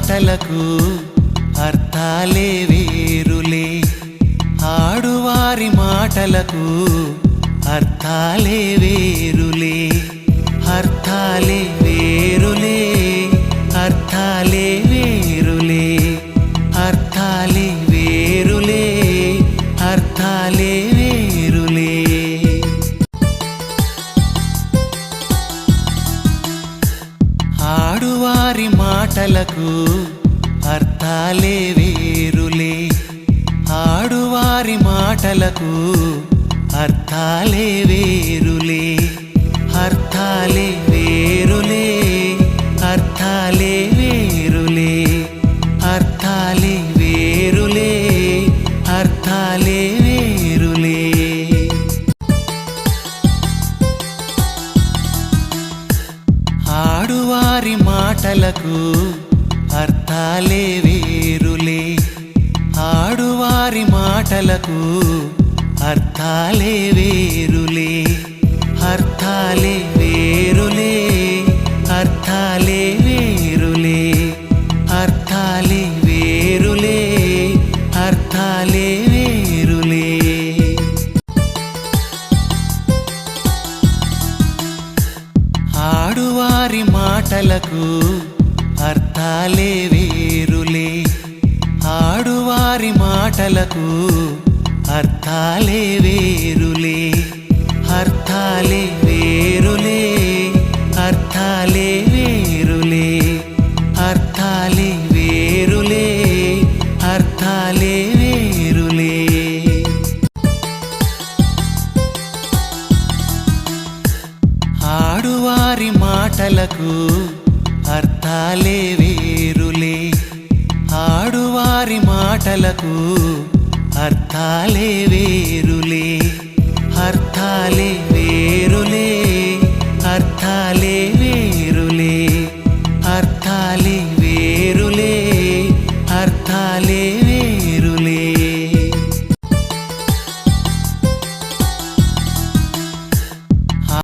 మాటలకు అర్థాలే వేరులే, ఆడువారి మాటలకు అర్థాలే వేరులే, అర్థాలే వేరులే, అర్థాలే వేరులే, అర్థాలే వేరులే, అర్థాలే వేరులే. ఆడువారి మాటలకు అర్థాలే వేరులే, ఆడువారి మాటలకు అర్థాలే వేరులే, అర్థాలే వేరులే, అర్థాలే వేరులే, అర్థాలే వేరులే, అర్థాలే వేరులే. ఆడువారి మాటలకు అర్థాలే వేరులే, ఆడువారి మాటలకు అర్థాలే వేరులే, అర్థాలే వేరులే, అర్థాలే వేరులే, అర్థాలే వేరులే, అర్థాలే వేరులే. ఆడువారి మాటలకు అర్థాలే వేరులే, ఆడువారి మాటలకు అర్థాలే వేరులే, అర్థాలే వేరులే, అర్థాలే వేరులే, అర్థాలే వేరులే, అర్థాలే వేరులే. ఆడువారి మాటలకు అర్థాలే వేరులే, ఆడువారి మాటలకు అర్థాలే వేరు.